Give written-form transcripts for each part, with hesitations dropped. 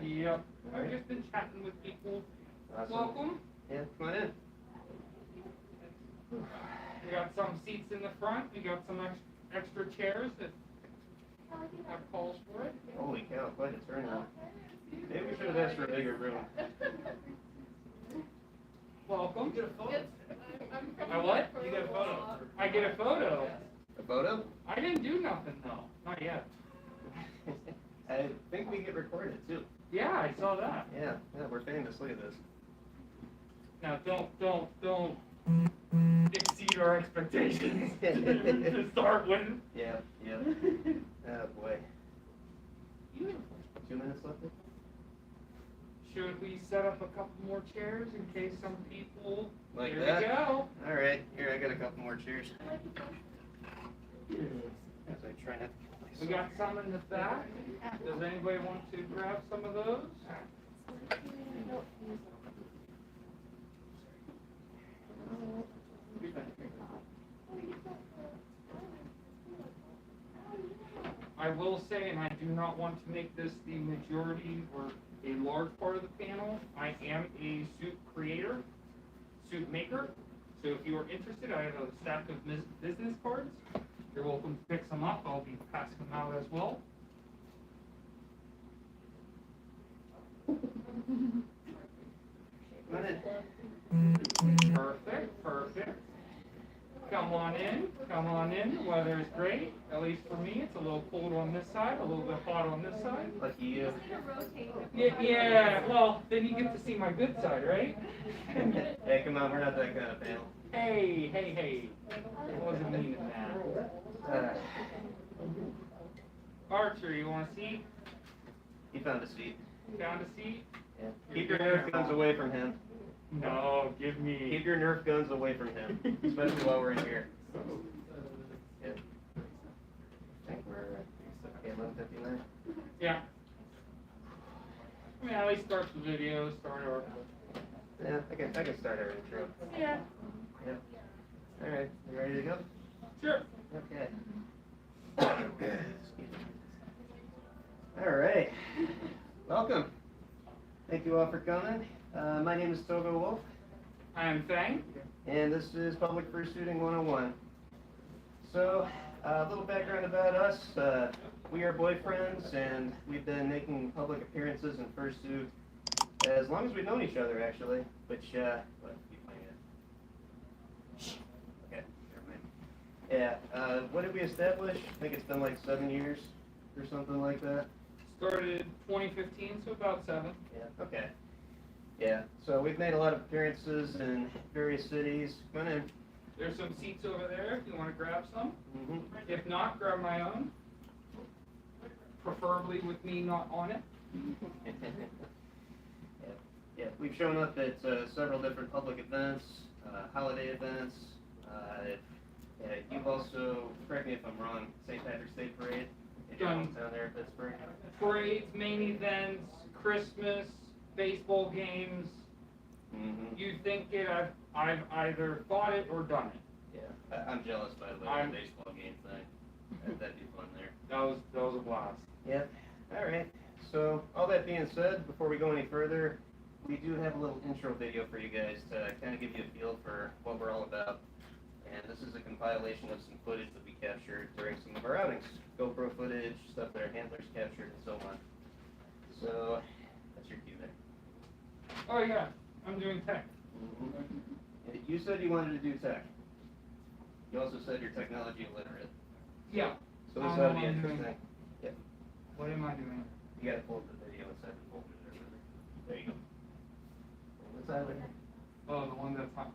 Yep. I've just been chatting with people. Awesome. Welcome. Yeah, come on in. We got some seats in the front. We got some extra chairs that have calls for it. Holy cow, quite a turnout. Maybe we should have asked for a bigger room. Welcome. You get a photo? I what? You get a photo? I get a photo. A photo? I didn't do nothing though. Not yet. I think we get recorded too. Yeah, I saw that. Yeah, we're famous. Look at this. Now don't exceed our expectations to start with. Yeah. Oh boy. 2 minutes left? Should we set up a couple more chairs in case some people... Like Here that? we go. Alright, here, I got a couple more chairs. As I try not to We got some in the back. Does anybody want to grab some of those? I will say, and I do not want to make this the majority or a large part of the panel, I am a suit creator, suit maker. So if you are interested, I have a stack of business cards. You're welcome to pick some up. I'll be passing them out as well. Perfect. Come on in. The weather is great. At least for me, it's a little cold on this side, a little bit hot on this side. Lucky you. Yeah, well, then you get to see my good side, right? Hey, come on, we're not that kind of panel. Hey. I wasn't meaning that. Archer, you want a seat? He found a seat. Found a seat? Yeah. Keep your Nerf guns away from him. No, give me. Keep your Nerf guns away from him, especially while we're in here. Yeah. I think we're okay, 11:59. Yeah. I mean, at least start the video, start our... Yeah, I can start our intro. Yeah. All right, you ready to go? Sure. Okay. All right. Welcome. Thank you all for coming. My name is Togo Wolf. I am Fang. And this is Public Fursuiting 101. So, a little background about us. We are boyfriends, and we've been making public appearances in fursuit as long as we've known each other, actually. Which, what? Okay, never mind. Yeah, what did we establish? I think it's been like 7 years or something like that. Started 2015, so about 7. Yeah, okay. Yeah, so we've made a lot of appearances in various cities. Come on in. There's some seats over there if you want to grab some. Mm-hmm. If not, grab my own. Preferably with me not on it. Yeah, we've shown up at several different public events, holiday events. You've also, correct me if I'm wrong, St. Patrick's Day Parade in your hometown there in Pittsburgh. Parades, main events, Christmas, baseball games. Mm-hmm. You think it? I've either thought it or done it. Yeah, I'm jealous by the way of the baseball game thing. That'd be fun there. That was a blast. Yep. All right. So all that being said, before we go any further, we do have a little intro video for you guys to kind of give you a feel for what we're all about. And this is a compilation of some footage that we captured during some of our outings. GoPro footage, stuff that our handlers captured, and so on. So that's your cue there. Oh yeah, I'm doing tech. Mm-hmm. You said you wanted to do tech. You also said you're technology illiterate. Yeah. So this ought to be interesting. Yeah. What am I doing? You gotta pull up the video inside the folder there. There you go. What's that over here? Oh, the one that's hot.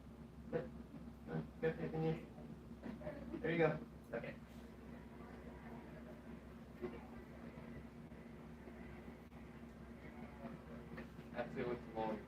Good, can you? There you go. Okay. That's it with the volume.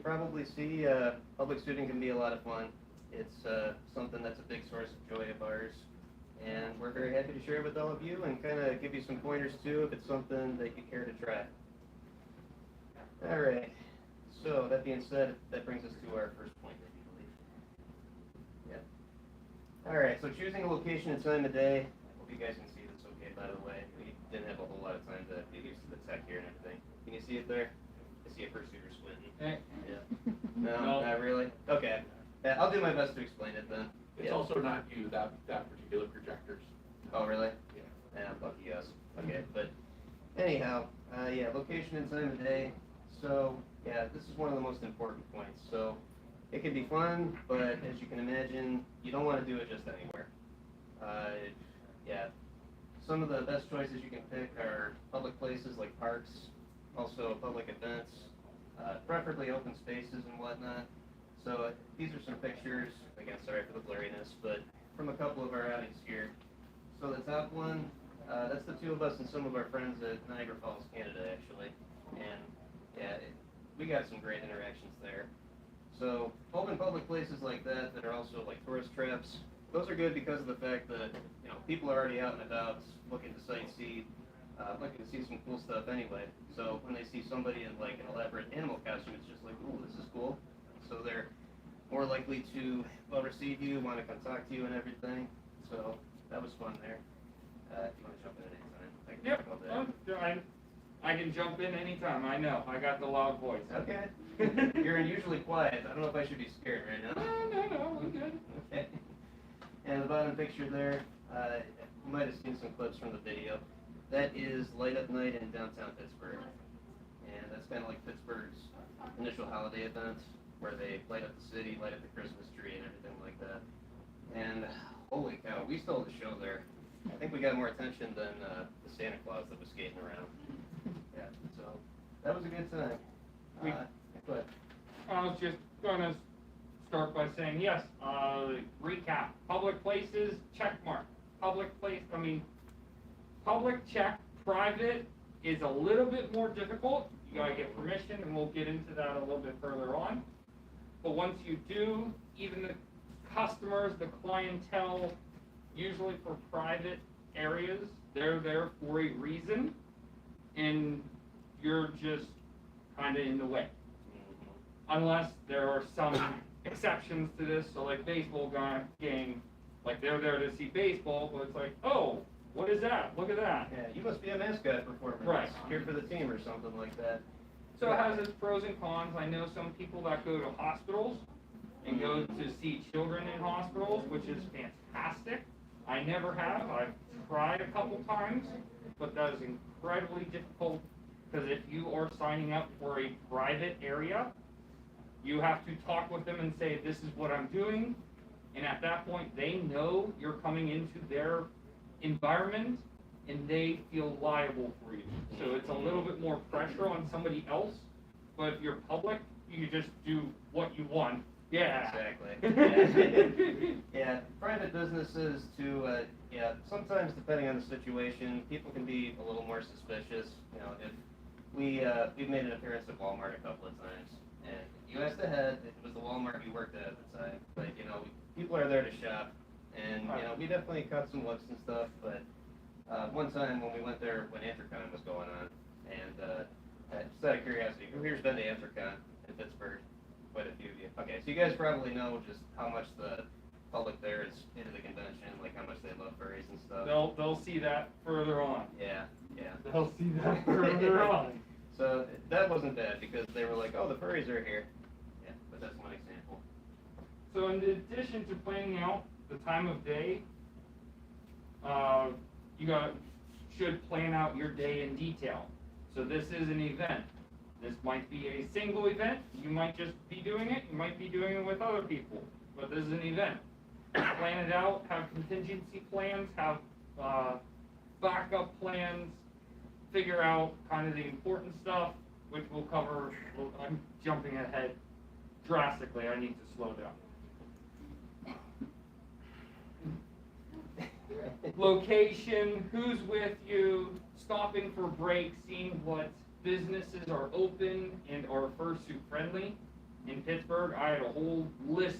probably see, public shooting can be a lot of fun. It's something that's a big source of joy of ours, and we're very happy to share it with all of you and kind of give you some pointers too if it's something that you care to try. All right. So that being said, that brings us to our first point, I believe. Yeah. All right. So choosing a location and time of day. I hope you guys can see this okay. By the way, we didn't have a whole lot of time to get used to the tech here and everything. Can you see it there? I see a fursuiter squinting. Yeah. No, not really. Okay. Yeah, I'll do my best to explain it then. It's also not you, that particular projector's. Oh, really? Yeah. Yeah, lucky us. Okay, but anyhow, yeah, location and time of day. So, yeah, this is one of the most important points. So, it can be fun, but as you can imagine, you don't want to do it just anywhere. Yeah, some of the best choices you can pick are public places like parks, also public events, preferably open spaces and whatnot. So these are some pictures, again, sorry for the blurriness, but from a couple of our outings here. So the top one, that's the two of us and some of our friends at Niagara Falls, Canada, actually. And yeah, we got some great interactions there. So open public places like that are also like tourist traps, those are good because of the fact that, you know, people are already out and about looking to sightsee, looking to see some cool stuff anyway. So when they see somebody in like an elaborate animal costume, it's just like, ooh, this is cool. So they're more likely to, well, receive you, want to come talk to you and everything. So that was fun there. If you want to jump in at any time, I can talk about that. I can jump in anytime. I know. I got the loud voice. Okay. You're unusually quiet. I don't know if I should be scared right now. No, we're good. Okay. And the bottom picture there, you might have seen some clips from the video. That is Light Up Night in downtown Pittsburgh. And that's kind of like Pittsburgh's initial holiday event, where they light up the city, light up the Christmas tree and everything like that. And holy cow, we stole the show there. I think we got more attention than the Santa Claus that was skating around. Yeah, so that was a good time. Go ahead. I was just gonna start by saying, yes, recap. Public places, check mark. Public check. Private is a little bit more difficult. You gotta get permission, and we'll get into that a little bit further on. But once you do, even the customers, the clientele, usually for private areas, they're there for a reason, and you're just kind of in the way. Unless there are some exceptions to this, so like baseball game, like they're there to see baseball, but it's like, oh, what is that? Look at that. Yeah, you must be a mascot performer. Right. Here for the team or something like that. So it has its pros and cons. I know some people that go to hospitals and go to see children in hospitals, which is fantastic. I never have. I've tried a couple times, but that is incredibly difficult because if you are signing up for a private area, you have to talk with them and say, this is what I'm doing. And at that point, they know you're coming into their environment and they feel liable for you. So it's a little bit more pressure on somebody else. But if you're public, you just do what you want. Yeah. Exactly. Yeah. Private businesses too, yeah, sometimes depending on the situation, people can be a little more suspicious. You know, if we've made an appearance at Walmart a couple of times, and you asked ahead, it was the Walmart we worked at the time, but you know, people are there to shop, and you know, we definitely caught some looks and stuff, but one time when we went there when AnthrOhio was going on, and just out of curiosity, who here's been to AnthrOhio in Pittsburgh? Quite a few of you. Okay, so you guys probably know just how much the public there is into the convention, like how much they love furries and stuff. They'll see that further on. Yeah. They'll see that further on. So that wasn't bad because they were like, oh, the furries are here. Yeah, but that's one example. So in addition to planning out the time of day, you should plan out your day in detail. So this is an event. This might be a single event. You might just be doing it. You might be doing it with other people. But this is an event. Plan it out. Have contingency plans. Have backup plans. Figure out kind of the important stuff, which we'll cover. I'm jumping ahead drastically. I need to slow down. Location, who's with you, stopping for breaks, seeing what businesses are open and are fursuit friendly. In Pittsburgh, I had a whole list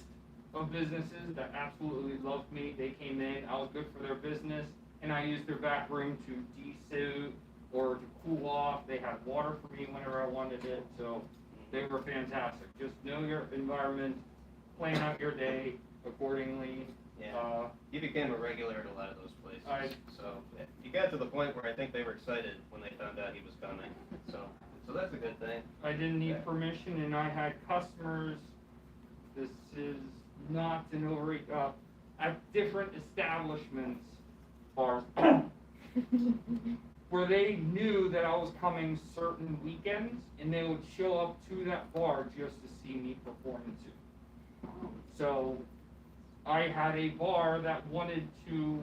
of businesses that absolutely loved me. They came in, I was good for their business, and I used their back room to de-suit or to cool off. They had water for me whenever I wanted it, so they were fantastic. Just know your environment, plan out your day accordingly. Yeah, you became a regular at a lot of those places. So you got to the point where I think they were excited when they found out he was coming. So that's a good thing. I didn't need permission, and I had customers. This is not an overreach. At different establishments, bars, where they knew that I was coming certain weekends, and they would show up to that bar just to see me perform too. So I had a bar that wanted to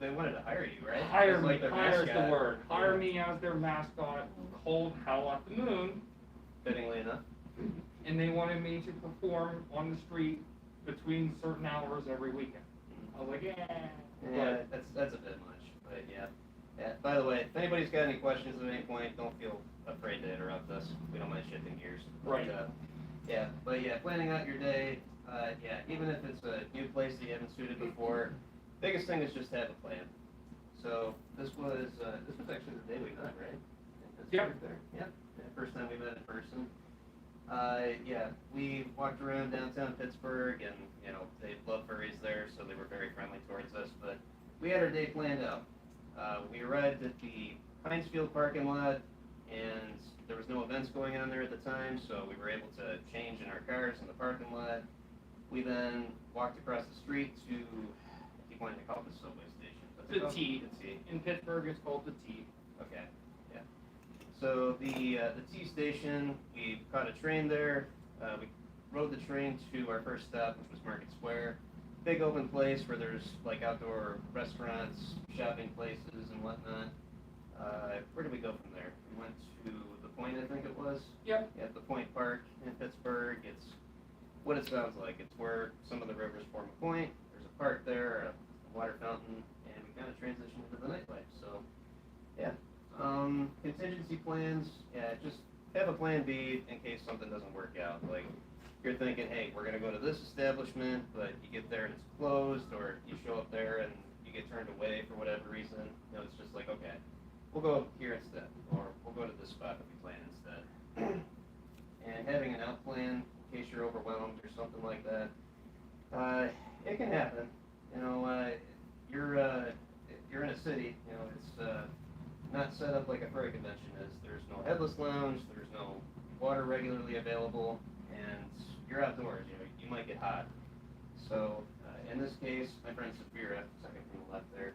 They wanted to hire you, right? hire It's me. like their Hire is the mascot. word. Hire me as their mascot. Cold hell at the moon. Fittingly enough. And they wanted me to perform on the street between certain hours every weekend. I was like, yeah. Yeah, that's a bit much, but yeah. Yeah. By the way, if anybody's got any questions at any point, don't feel afraid to interrupt us. We don't mind shifting gears. Right. But yeah, planning out your day. Yeah, even if it's a new place that you haven't suited before, biggest thing is just to have a plan. So this was actually the day we met, right? Yep. There. Yep. Yeah, first time we met in person. Yeah, we walked around downtown Pittsburgh, and they love furries there, so they were very friendly towards us. But we had our day planned out. We arrived at the Hinesfield parking lot, and there was no events going on there at the time, so we were able to change in our cars in the parking lot. We then walked across the street to, I keep wanting to call it the subway station. What's it The called? T. The T. In Pittsburgh, it's called the T. Okay, yeah. So the T station, we caught a train there. We rode the train to our first stop, which was Market Square. Big open place where there's like outdoor restaurants, shopping places, and whatnot. Where did we go from there? We went to the Point, I think it was. Yep. Yeah, the Point Park in Pittsburgh. It's what it sounds like. It's where some of the rivers form a point. There's a park there, a water fountain, and we kind of transitioned into the nightlife. So, yeah. Contingency plans, yeah, just have a plan B in case something doesn't work out. Like, you're thinking, hey, we're gonna go to this establishment, but you get there and it's closed, or you show up there and you get turned away for whatever reason. It's just like, okay, we'll go here instead, or we'll go to this spot that we plan instead. And having an out plan in case you're overwhelmed or something like that, it can happen. You're in a city. It's not set up like a furry convention is. There's no headless lounge. There's no water regularly available, and you're outdoors. You might get hot. So in this case, my friend Sapphira, second from the left there,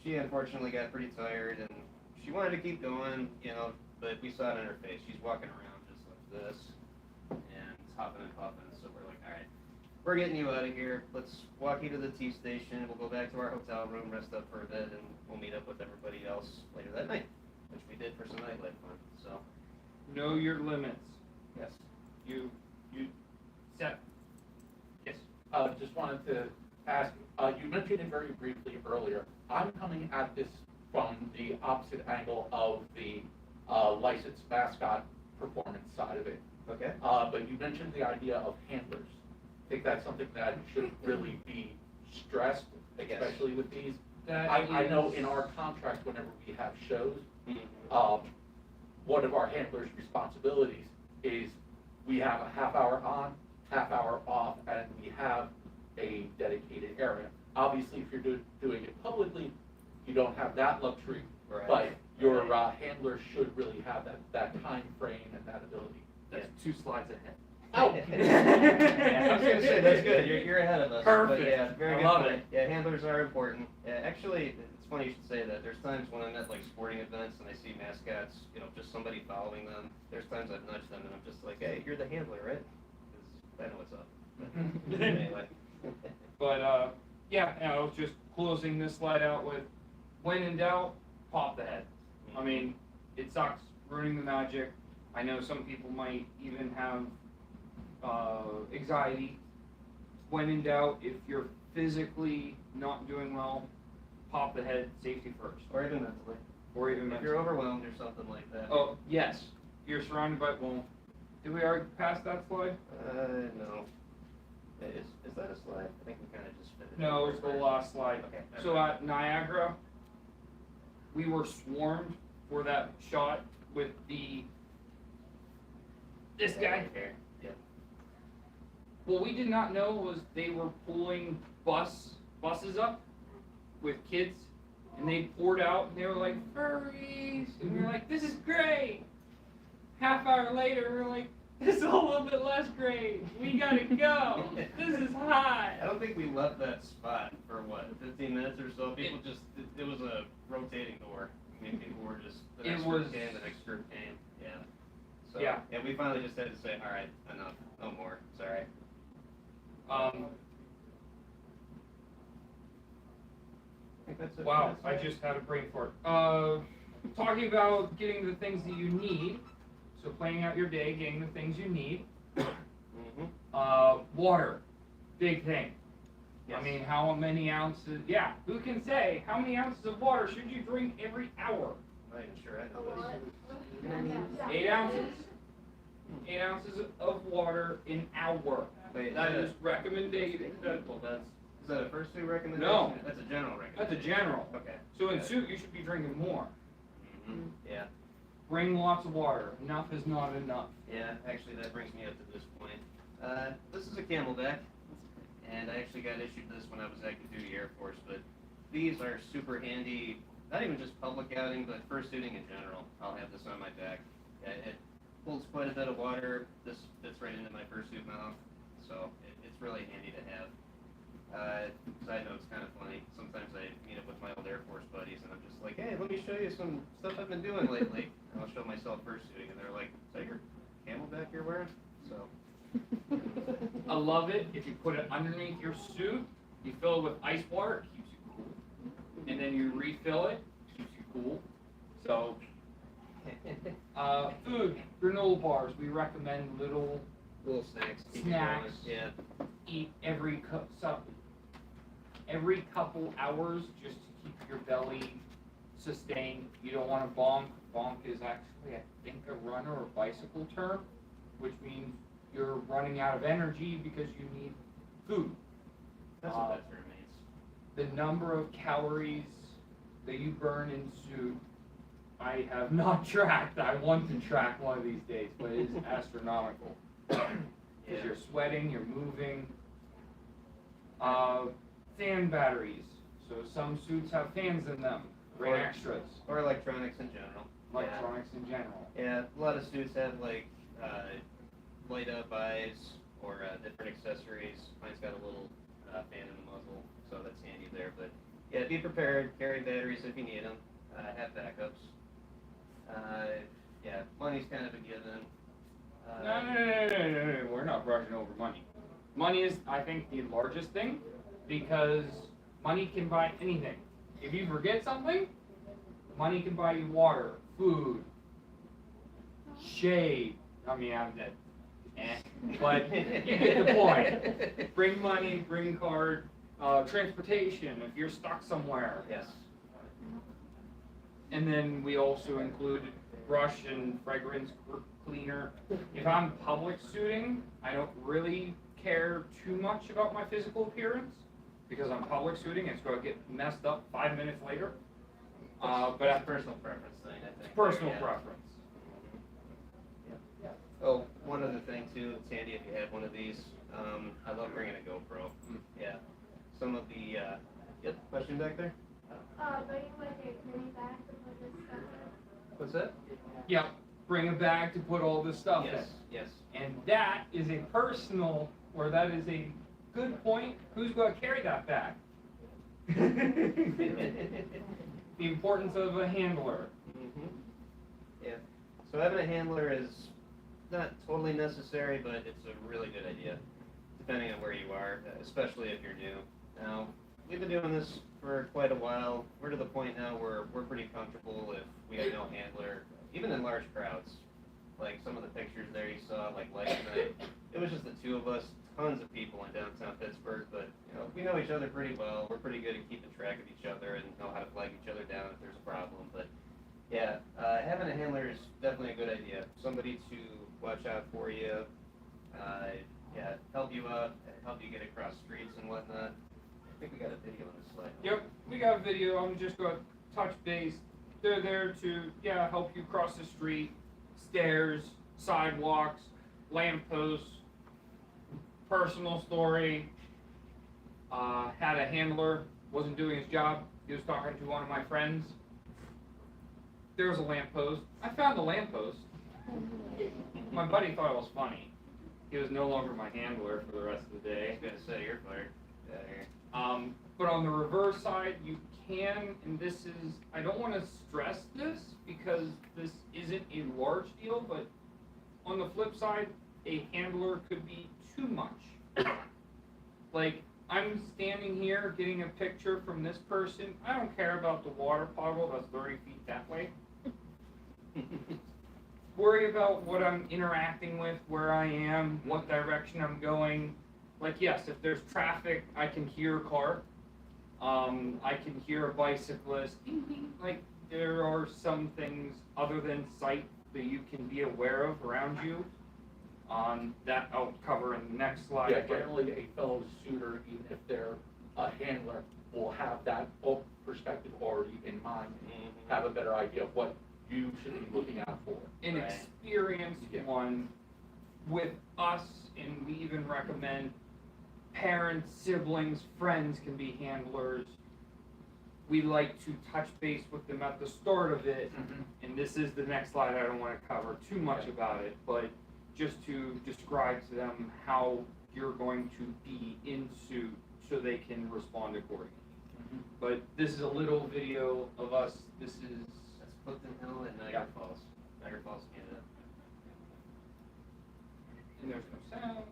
she unfortunately got pretty tired, and she wanted to keep going. But we saw it in her face. She's walking around just like this, and hopping and puffing. So we're like, all right, we're getting you out of here. Let's walk you to the T station. We'll go back to our hotel room, rest up for a bit, and we'll meet up with everybody else later that night, which we did for some nightlife fun. So, Know your limits. yes. You set. Yes. Just wanted to ask, you mentioned it very briefly earlier. I'm coming at this from the opposite angle of the licensed mascot performance side of it. Okay. But you mentioned the idea of handlers. I think that's something that should really be stressed, especially with these. I know in our contract, whenever we have shows, one of our handlers' responsibilities is we have a half hour on, half hour off, and we have a dedicated area. Obviously, if you're doing it publicly, you don't have that luxury, Right. but your handler should really have that time frame and that ability. That's 2 slides ahead. Oh. Yeah, I was gonna say, that's good, you're ahead of us. Perfect. But yeah, very I good love point. it. Yeah, handlers are important. Yeah, actually, it's funny you should say that. There's times when I'm at like sporting events and I see mascots, just somebody following them. There's times I've nudged them and I'm just like, hey, you're the handler, right? 'Cause I know what's up. Anyway. But yeah, I was just closing this slide out with, when in doubt, pop the head. I mean, it sucks ruining the magic. I know some people might even have anxiety. When in doubt, if you're physically not doing well, pop the head, safety first. Or even mentally. Or even If mentally. you're overwhelmed or something like that. Oh, yes. You're surrounded by, well, Did we already pass that slide? No. Is that a slide? I think we kind of just fit it. No, it's the last slide. Okay. So at Niagara, we were swarmed for that shot with this guy. Here. Yeah. What we did not know was they were pulling buses up with kids, and they poured out, and they were like, furries, and we were like, this is great. Half hour later, we were like, this is a little bit less great. We gotta go. This is hot. I don't think we left that spot for what, 15 minutes or so. People it was a rotating door. I mean, people were just, the next group came, the next group came, yeah. So, Yeah. we finally just had to say, all right, enough, no more, sorry. Um, I think that's it. wow, I just had a brain fart. Talking about getting the things that you need. So planning out your day, getting the things you need. Mm-hmm. Water, big thing. Yes. I mean, how many ounces? Yeah, who can say how many ounces of water should you drink every hour? I'm not even sure I know this. 8 ounces. 8 ounces of water an hour. Wait, That is recommended. Well, is that a fursuit recommendation? No. That's a general recommendation. That's a general. Okay. So in Got it. suit, you should be drinking more. Mm-hmm. Yeah. Bring lots of water. Enough is not enough. Yeah, actually that brings me up to this point. This is a Camelback, and I actually got issued this when I was active duty Air Force, but these are super handy, not even just public outing, but fursuiting in general. I'll have this on my back. It holds quite a bit of water. This fits right into my fursuit mouth, so it's really handy to have. Side note, it's kind of funny. Sometimes I meet up with my old Air Force buddies, and I'm just like, hey, let me show you some stuff I've been doing lately. And I'll show myself fursuiting, and they're like, is that your Camelback you're wearing? So. I love it. If you put it underneath your suit, you fill it with ice water, it keeps you cool. And then you refill it, keeps you cool. So, food, granola bars. We recommend little snacks. Keep Snacks. you going. Yeah. eat every couple hours just to keep your belly sustained. You don't want to bonk. Bonk is actually, I think, a runner or bicycle term, which means you're running out of energy because you need food. That's what that term means. The number of calories that you burn in suit, I have not tracked. I want to track one of these days, but it is astronomical. Because you're sweating, you're moving. Fan batteries. So some suits have fans in them. Great Or- extras. Or electronics in general. Electronics in general. Yeah, a lot of suits have like light up eyes or different accessories. Mine's got a little fan in the muzzle, so that's handy there. But yeah, be prepared. Carry batteries if you need them. Have backups. Yeah, money's kind of a given. No. We're not brushing over money. Money is, I think, the largest thing because money can buy anything. If you forget something, money can buy you water, food, shade. I mean, I'm dead. But you get the point. Bring money, bring card, transportation if you're stuck somewhere. Yes. And then we also include brush and fragrance cleaner. If I'm public suiting, I don't really care too much about my physical appearance because I'm public suiting. It's going to get messed up 5 minutes later. But That's a personal preference thing, I think. personal Yeah. preference. Yeah. Oh, one other thing too, it's handy if you have one of these. I love bringing a GoPro. Yeah. Some of the, yep, question back there? Bring like a mini bag to put this stuff in. What's that? Yep. Bring a bag to put all this stuff Yes, yes. in. And that is a personal, or that is a good point. Who's going to carry that bag? The importance of a handler. Mm-hmm. Yeah. So having a handler is not totally necessary, but it's a really good idea, depending on where you are, especially if you're new. Now, we've been doing this for quite a while. We're to the point now where we're pretty comfortable if we have no handler, even in large crowds. Like some of the pictures there you saw, like last night, it was just the two of us, tons of people in downtown Pittsburgh, but you know, we know each other pretty well. We're pretty good at keeping track of each other and know how to flag each other down if there's a problem. But Yeah, having a handler is definitely a good idea. Somebody to watch out for you, yeah, help you out, help you get across streets and whatnot. I think we got a video on this slide. Yep, we got a video. I'm just going to touch base. They're there to, yeah, help you cross the street, stairs, sidewalks, lampposts. Personal story, had a handler, wasn't doing his job. He was talking to one of my friends. There was a lamppost. I found the lamppost. My buddy thought it was funny. He was no longer my handler for the rest of the I day. was gonna say, you're fired. Get out of here. But on the reverse side, you can, and this is, I don't want to stress this because this isn't a large deal, but on the flip side, a handler could be too much. Like, I'm standing here getting a picture from this person. I don't care about the water puddle that's 30 feet that way. Worry about what I'm interacting with, where I am, what direction I'm going. Like, yes, if there's traffic, I can hear a car. I can hear a bicyclist. Like, there are some things other than sight that you can be aware of around you. That I'll cover in the next slide. Yeah, generally a fellow suitor, even if they're a handler, will have that full perspective already in mind, and have a better idea of what you should be looking out for. An Right. experienced Yeah. one with us, and we even recommend parents, siblings, friends can be handlers. We like to touch base with them at the start of it, and this is the next slide. I don't want to cover too much Okay. about it, but just to describe to them how you're going to be in suit so they can respond accordingly. But this is a little video of us. This is, That's Clifton Hill and Niagara Yeah. Falls. Niagara Falls, Canada. and there's no sound.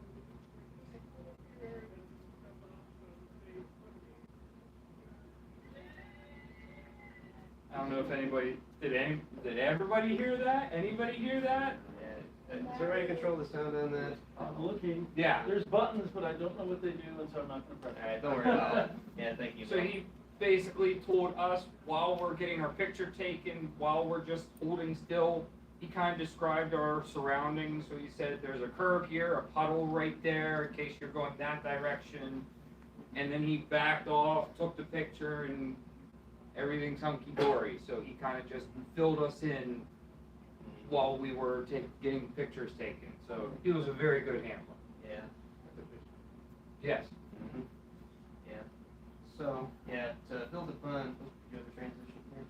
I don't know if anybody, did everybody hear that? Anybody hear that? Yeah. Is everybody control the sound on that? I'm looking. Yeah. There's buttons, but I don't know what they do, and so I'm not gonna press. Alright, don't worry about it. Yeah, thank you. So he basically told us while we're getting our picture taken, while we're just holding still, he kind of described our surroundings. So he said there's a curb here, a puddle right there in case you're going that direction. And then he backed off, took the picture, and everything's hunky-dory. So he kind of just filled us in while we were getting pictures taken. So he was a very good handler. Yeah. Yes. Mm-hmm. Yeah. So, yeah, to build upon, oh, do you have a transition here?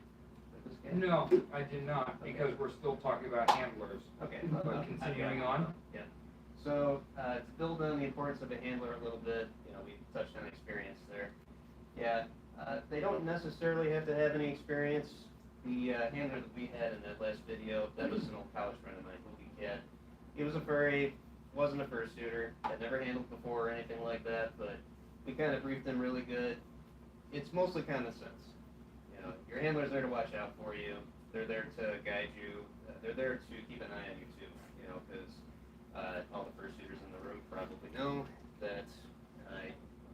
With this guy? No, I did not, because we're still talking about handlers. Okay. But continuing on. Yeah. So, to build on the importance of a handler a little bit, we touched on experience there. Yeah, they don't necessarily have to have any experience. The handler that we had in that last video, that was an old college friend of mine, Movie Cat. He was a furry, wasn't a fursuiter, had never handled before or anything like that, but we kind of briefed him really good. It's mostly common sense. Your handler's there to watch out for you. They're there to guide you. They're there to keep an eye on you too, because all the fursuiters in the room probably know that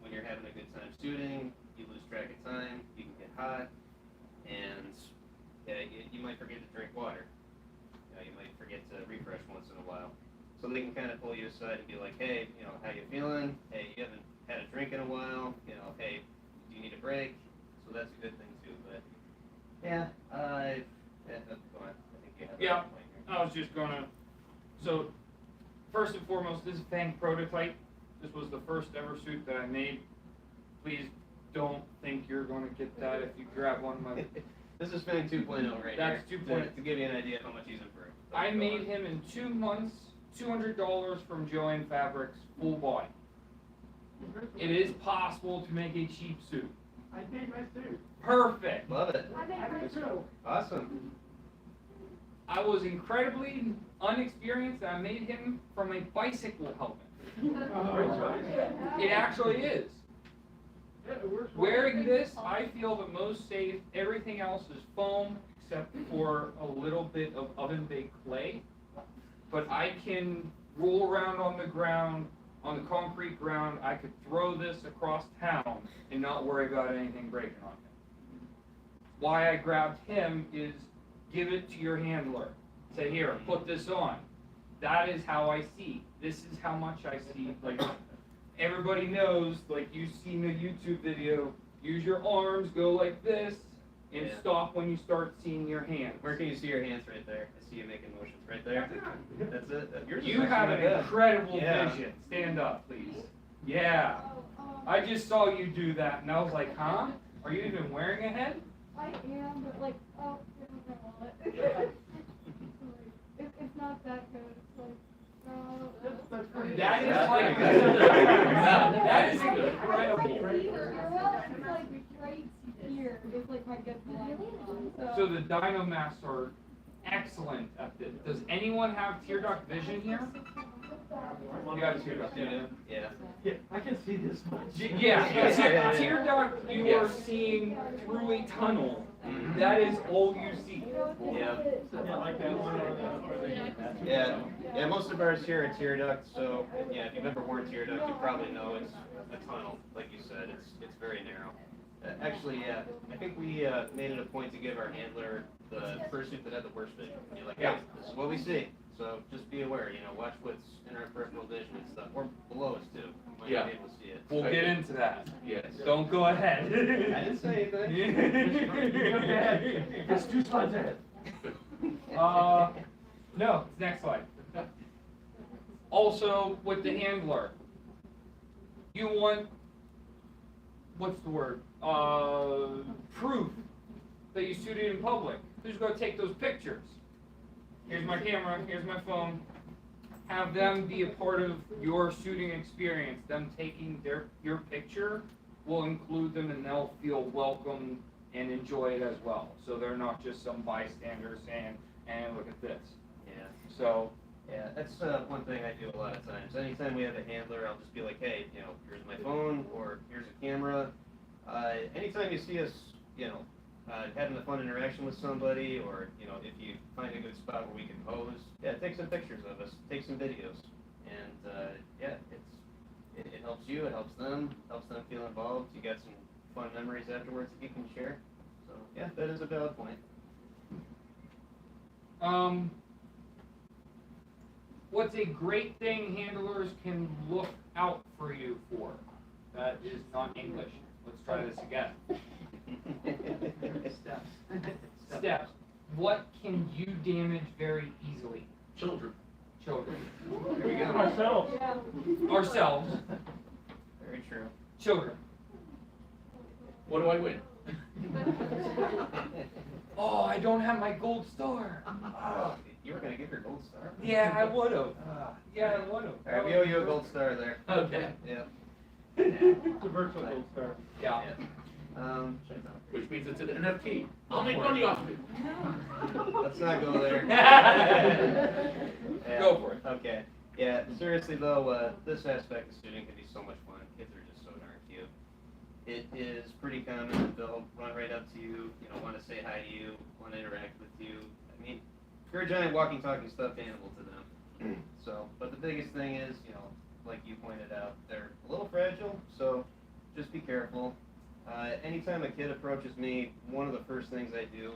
when you're having a good time shooting, you lose track of time, you can get hot, and you might forget to drink water. You might forget to refresh once in a while. So they can kind of pull you aside and be like, hey, how you feeling? Hey, you haven't had a drink in a while. Hey, do you need a break? So that's a good thing too. But yeah, go on. I think you have. Yeah, I was just gonna, so first and foremost, this is Fang prototype. This was the first ever suit that I made. Please don't think you're gonna get that if you grab one of my. This is Fang 2.0 right That's here. 2.0. To give you an idea of how much he's improved. I made him in 2 months, $200 from Joanne Fabrics, full body. It is possible to make a cheap suit. I made my suit. Perfect. Love it. I think I my do too. Awesome. I was incredibly unexperienced. I made him from a bicycle helmet. It actually is. Yeah, it works. Wearing this, I feel the most safe. Everything else is foam, except for a little bit of oven-baked clay. But I can roll around on the ground, on the concrete ground. I could throw this across town and not worry about anything breaking on him. Why I grabbed him is give it to your handler. Say, here, put this on. That is how I see. This is how much I see. Like, everybody knows, like, you've seen a YouTube video, use your arms, go like this, and Yeah. stop when you start seeing your hands. Where can you see your hands right there? I see you making motions right there. That's it. Yours is You have actually an good. incredible Yeah. vision. Stand up, please. Yeah. I just saw you do that, and I was like, huh? Are you even wearing a head? I am, but like, oh, it's my wallet. It's not that good. It's like, That's pretty That good. is like, that is incredible. Your wallet is like right here. It's like my good blind. So the Dynamax are excellent at this. Does anyone have tear duct vision here? You got tear duct, yeah. Yeah. Yeah, I can see this much. Yeah, tear duct, you are seeing through a tunnel. That is all you see. Yeah. Yeah, like that one or the. Yeah. Yeah, most of ours here are tear duct, so yeah, if you've ever worn tear duct, you probably know it's a tunnel, like you said. It's very narrow. Actually, yeah, I think we made it a point to give our handler the fursuit that had the worst vision. You're like, Yeah. hey, this is what we see. So just be aware, watch what's in our peripheral vision and stuff, or below us too. You might Yeah. not be able to see it. We'll get into that. Yes. Don't go ahead. I didn't say anything. It's 2 slides ahead. No, next slide. Also, with the handler, you want, what's the word? Proof that you suited in public. Who's going to take those pictures? Here's my camera, here's my phone. Have them be a part of your shooting experience. Them taking your picture will include them, and they'll feel welcome and enjoy it as well. So they're not just some bystander saying, and look at this. Yeah. So, Yeah, that's one thing I do a lot of times. Anytime we have a handler, I'll just be like, hey, here's my phone, or here's a camera. Anytime you see us, having a fun interaction with somebody, or, if you find a good spot where we can pose, yeah, take some pictures of us, take some videos. And, yeah, it helps you, it helps them feel involved. You got some fun memories afterwards that you can share. So, yeah, that is a valid point. What's a great thing handlers can look out for you for? That is not English. Let's try this again. Steps. What can you damage very easily? Children. Children. There we go. Ourselves. Ourselves. Very true. Children. What do I win? Oh, I don't have my gold star. Oh, you were going to give her a gold star? Yeah, I would have. Yeah, I would have. All right, we owe you a gold star there. Okay. Yeah. It's a virtual gold star. Yeah. Which means it's an NFT. I'll make money off of it. Let's not go there. Yeah. Go for it. Okay. Yeah, seriously though, this aspect of shooting can be so much fun. Kids are just so darn cute. It is pretty common that they'll run right up to you, want to say hi to you, want to interact with you. I mean, you're a giant walking, talking stuffed animal to them. So, but the biggest thing is, like you pointed out, they're a little fragile, so just be careful. Anytime a kid approaches me, one of the first things I do,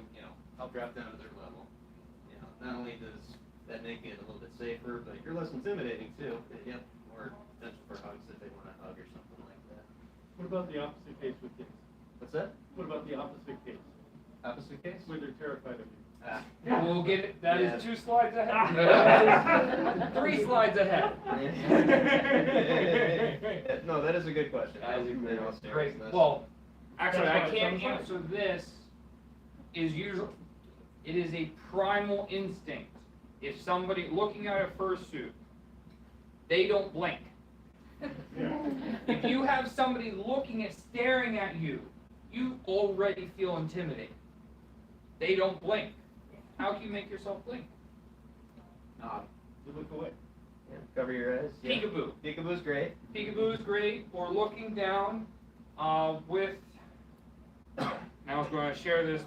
I'll drop down to their level. Not only does that make it a little bit safer, but you're less intimidating too. Yep, more potential for hugs if they want to hug or something like that. What about the opposite case with kids? What's that? What about the opposite case? Opposite case? Where they're terrified of you? We'll get it. That Yeah. is 2 slides ahead. 3 slides ahead. No, that is a good question. That is a In all great. seriousness. Well, actually, That's I fine, can't that's fine. answer this. It is a primal instinct. If somebody looking at a fursuit, they don't blink. If you have somebody staring at you, you already feel intimidated. They don't blink. How can you make yourself blink? Nod. You look away. Yeah, cover your eyes. Yeah. Peekaboo. Peekaboo's great. Peekaboo is great. Or looking down with. Now I was going to share this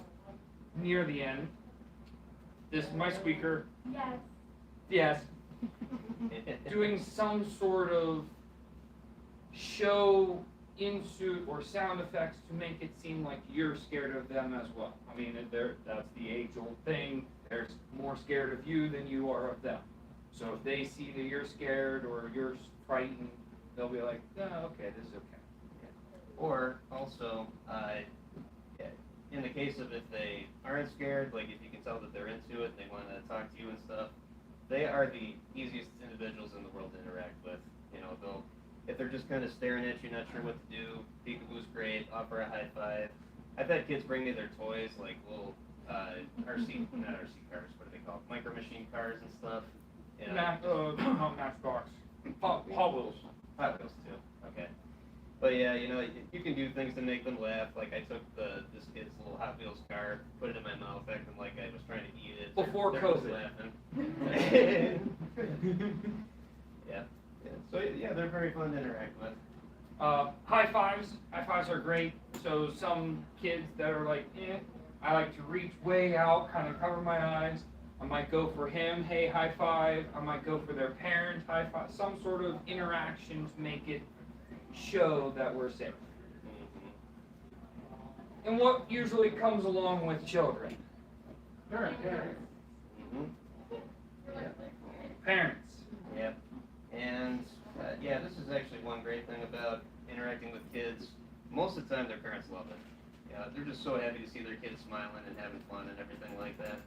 near the end. This is my squeaker. Yes. Yes. Doing some sort of show in suit or sound effects to make it seem like you're scared of them as well. I mean, that's the age-old thing. They're more scared of you than you are of them. So if they see that you're scared or you're frightened, they'll be like, "Oh, okay, this is okay." Or also, yeah, in the case of if they aren't scared, like if you can tell that they're into it and they want to talk to you and stuff, they are the easiest individuals in the world to interact with. You know, if they're just kind of staring at you, not sure what to do, peekaboo's great, offer a high five. I've had kids bring me their toys, like little RC, not RC cars, what do they call it? Micro machine cars and stuff. You know, Not Matchbox. Hot Wheels. Hot Wheels too. Okay. But yeah, you know, you can do things to make them laugh. Like I took this kid's little Hot Wheels car, put it in my mouth, acting like I was trying to eat it. Before They're COVID. laughing. Yeah. So yeah, they're very fun to interact with. High fives. High fives are great. So some kids that are like, I like to reach way out, kind of cover my eyes. I might go for him, hey, high five. I might go for their parent, high five. Some sort of interaction to make it show that we're safe. And what usually comes along with children? Parents. Mm-hmm. Yeah. Parents. Yep. And yeah, this is actually one great thing about interacting with kids. Most of the time, their parents love it. Yeah, they're just so happy to see their kids smiling and having fun and everything like that.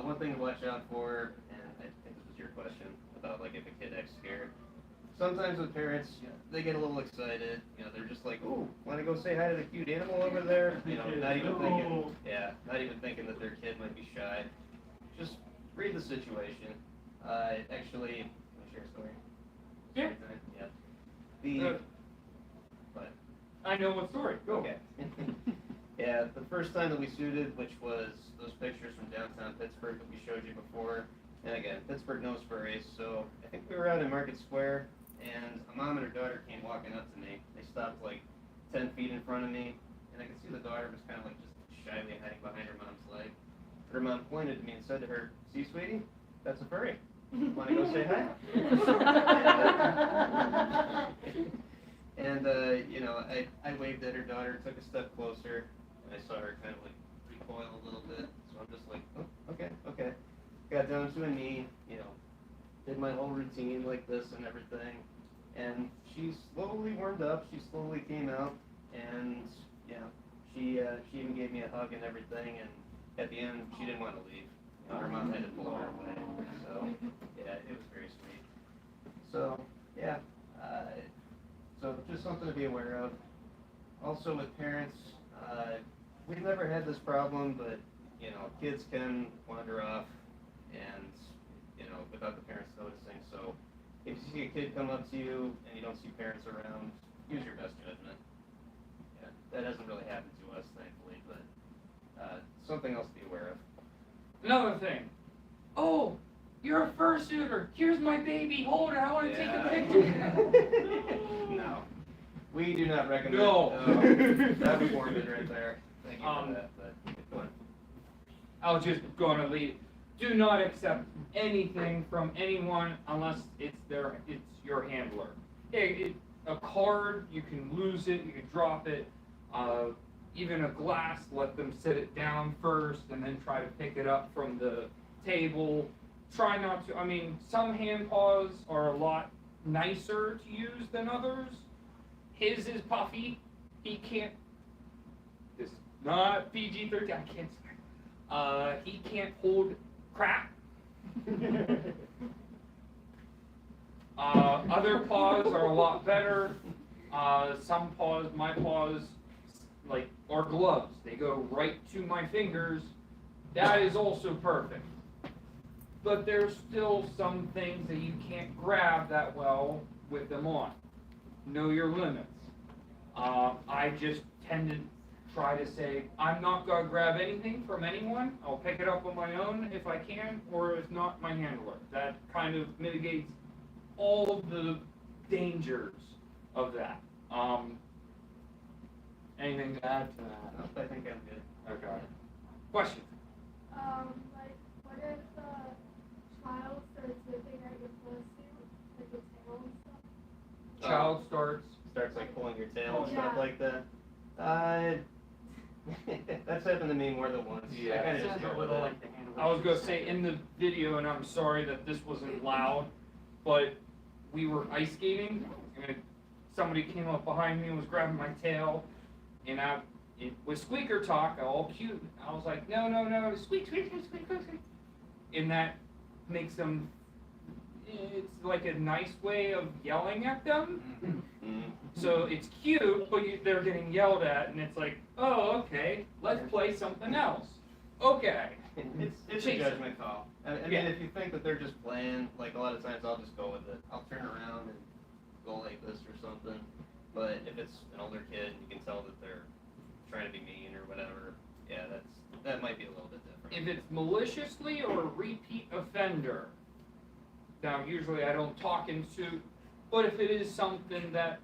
One thing to watch out for, and I think this was your question about like if a kid acts scared. Sometimes with parents, you know, they get a little excited. You know, they're just like, "Ooh, want to go say hi to the cute animal over there?" You know, not even thinking, not even thinking that their kid might be shy. Just read the situation. Actually, can I share a story? Yeah. Yeah. What? I know what story. Go. Okay. Yeah, the first time that we suited, which was those pictures from downtown Pittsburgh that we showed you before, and again, Pittsburgh knows furries, so I think we were out in Market Square, and a mom and her daughter came walking up to me. They stopped like 10 feet in front of me, and I could see the daughter was kind of like just shyly hiding behind her mom's leg. But her mom pointed to me and said to her, "See, sweetie, that's a furry. Want to go say hi?" And you know, I waved at her daughter, took a step closer, and I saw her kind of like recoil a little bit. So I'm just like, "Oh, okay." Got down to a knee, you know, did my whole routine like this and everything. And she slowly warmed up, she slowly came out, and yeah, she even gave me a hug and everything, and at the end, she didn't want to leave. You know, her mom had to pull her away, so yeah, it was very sweet. So, yeah, so just something to be aware of. Also with parents, we've never had this problem, but, you know, kids can wander off, and, you know, without the parents noticing. So if you see a kid come up to you and you don't see parents around, use your best judgment. Yeah, that hasn't really happened to us, thankfully, but something else to be aware of. Another thing. Oh, you're a fursuiter. Here's my baby. Hold it. I want to take a picture. No. We do not recommend. No. That'd be morbid right there. Thank you for that, but keep going. I was just going to leave. Do not accept anything from anyone unless it's your handler. A card, you can lose it, you can drop it. Even a glass, let them sit it down first and then try to pick it up from the table. Try not to, I mean, some hand paws are a lot nicer to use than others. His is puffy. He can't, this is not PG-13, I can't swear. He can't hold crap. Other paws are a lot better. Some paws, my paws, like, are gloves. They go right to my fingers. That is also perfect. But there's still some things that you can't grab that well with them on. Know your limits. I just tend to try to say, I'm not going to grab anything from anyone. I'll pick it up on my own if I can, or if not, my handler. That kind of mitigates all the dangers of that. Anything to add to that? Nope, I think I'm good. Okay. Question? Like, what if the child starts zipping at your fursuit, like the tail and stuff? Child starts starts like pulling your tail and Yeah. stuff like that. That's happened to me more than once. Yeah. I kind of It's just a go with little it. like the hand I was gonna say in the video, and I'm sorry that this wasn't loud, but we were ice skating, and somebody came up behind me and was grabbing my tail, and with squeaker talk, all cute. I was like, no, squeak, squeak, squeak, squeak, squeak, squeak. And that makes them, it's like a nice way of yelling at them. Mm. So it's cute, but they're getting yelled at, and it's like, oh, okay, let's play something else. Okay. It's a judgment call. I mean, Yeah. if you think that they're just playing, like a lot of times I'll just go with it. I'll turn around and go like this or something. But if it's an older kid and you can tell that they're trying to be mean or whatever, yeah, that might be a little bit different. If it's maliciously or a repeat offender, now usually I don't talk in suit, but if it is something that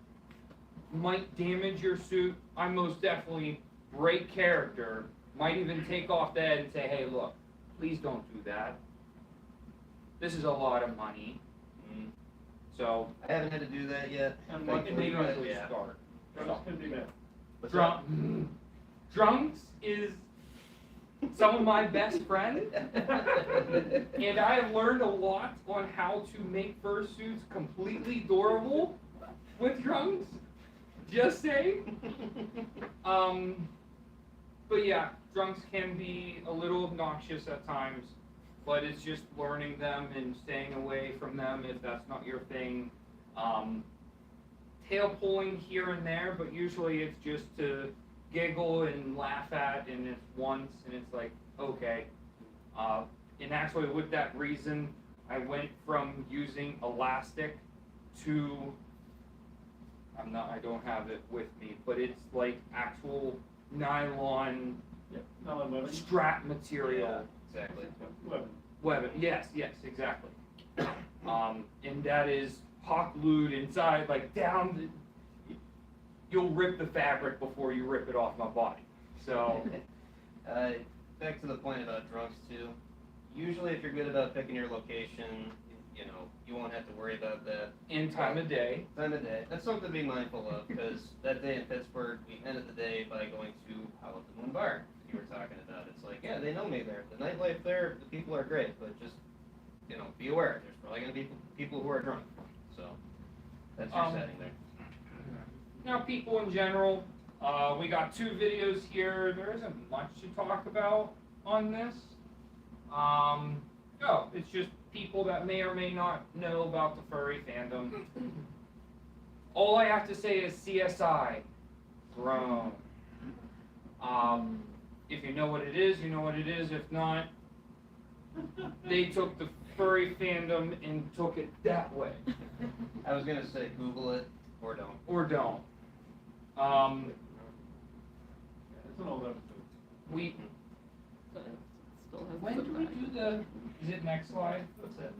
might damage your suit, I most definitely break character, might even take off the head and say, hey, look, please don't do that. This is a lot of money. Mm. So, I haven't had to do that yet. And and what they can be Thankfully, met? usually yeah. start. Drugs can be met. What's that? Drunks is some of my best friends, and I have learned a lot on how to make fursuits completely adorable with drunks. Just saying. But yeah, drunks can be a little obnoxious at times, but it's just learning them and staying away from them if that's not your thing. Tail pulling here and there, but usually it's just to giggle and laugh at, and it's once, and it's like, okay. And actually with that reason, I went from using elastic to, I don't have it with me, but it's like actual nylon Yep, nylon webbing. strap material. Exactly. Webbing. Webbing, yes, exactly. And that is hot glued inside, like down you'll rip the fabric before you rip it off my body. So, Back to the point about drunks too. Usually if you're good about picking your location, you know, you won't have to worry about that. in time of day, Time of day. That's something to be mindful of, because that day in Pittsburgh, we ended the day by going to How the Moon Bar you were talking about. It's like, yeah, they know me there. The nightlife there, the people are great, but just, you know, be aware. There's probably going to be people who are drunk. So, that's your setting there. now people in general, we got 2 videos here. There isn't much to talk about on this. It's just people that may or may not know about the furry fandom. All I have to say is CSI, grown. If you know what it is, you know what it is. If not, they took the furry fandom and took it that way, I was going to say Google it or don't. or don't. It's an old episode. We Still has when the do we back. do the? Is it next slide? What's that?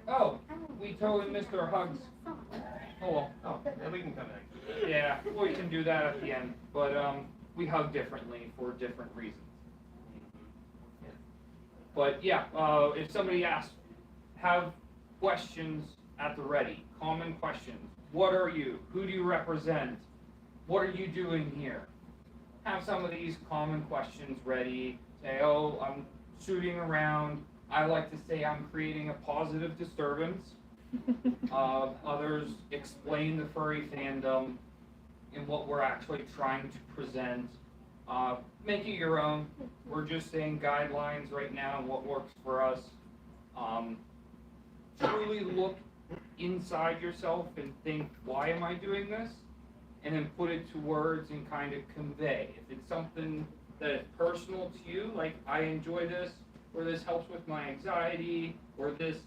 Oh, we totally missed our hugs. Oh well. Oh, yeah, we can come back. Yeah, we can do that at the end. But we hug differently for different reasons. But yeah, if somebody asks, have questions at the ready. Common questions. What are you? Who do you represent? What are you doing here? Have some of these common questions ready. Say, oh, I'm shooting around. I like to say I'm creating a positive disturbance. Others explain the furry fandom and what we're actually trying to present. Make it your own. We're just saying guidelines right now and what works for us. Truly look inside yourself and think, why am I doing this? And then put it to words and kind of convey. If it's something that is personal to you, like I enjoy this, or this helps with my anxiety, or this,